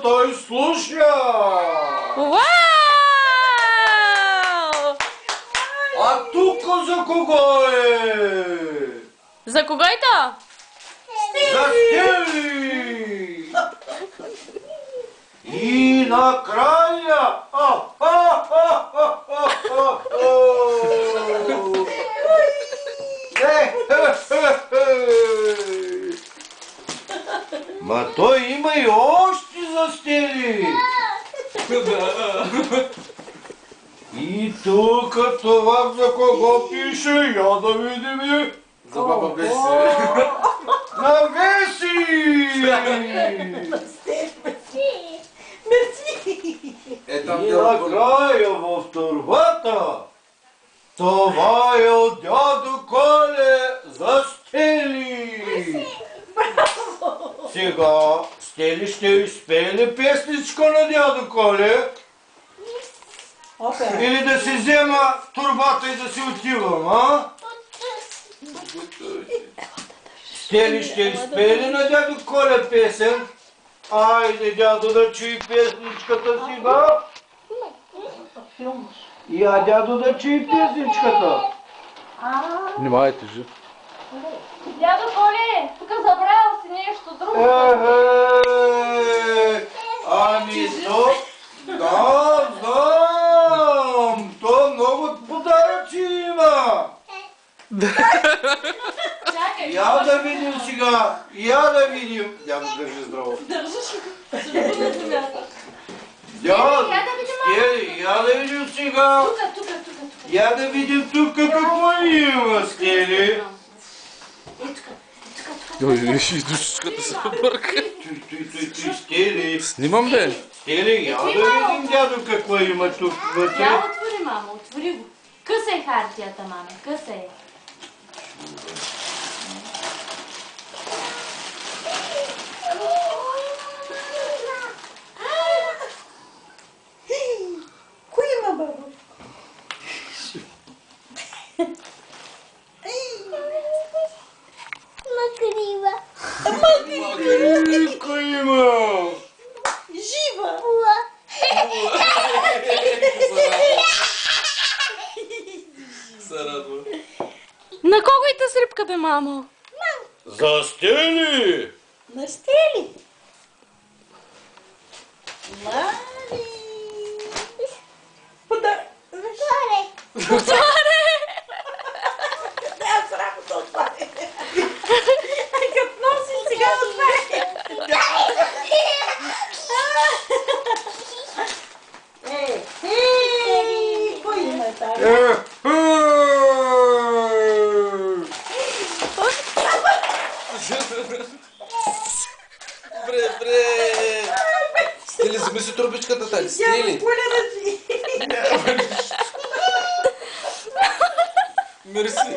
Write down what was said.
той слуша. Вау! А тук за кого е? За кого е то? За Стели! И накрая... Ма той има и още за Стели! И тук това за кого пише? Я да видим. За баба Беси. На Веси! Е, там И дядо накрая в турбата това е от дядо Коле за Стели. Сега Стели ще изпее песничка на дядо Коле? Или да си взема турбата и да си отивам, а? Стели ще изпее на дядо Коля песен? Айде, дядо, да чуй песничката сега. Я, дядо, да чуй песничката. Внимавайте же. Дядо Коле, тук забравял си нещо друго. Ами то... Да, знам! То много подаръци има! Чакай, Я да видим сега! Я да видим! Дядо, държи здраво! Дядо, Стели, я да видим сега! тук. Я да видим тук какво има, Стели! И душичката се бърка. Той, Стели! Снимам бе. Стели, я да видим, дядо, какво има тук вътре. Я отвори, мамо, отвори го. Къса е хартията, маме, къса е. Кой има, баба? Макрива. Кой има? Жива! Се радва. На кого е та срибка, бе, мамо? За Стели! На Стели! Мали! Подар... Горе. Да, срамо да отваря. Като носи сега отваря. Кой има тази? Бре. Стели, вземи си турбичката тази. Стели. Мерси.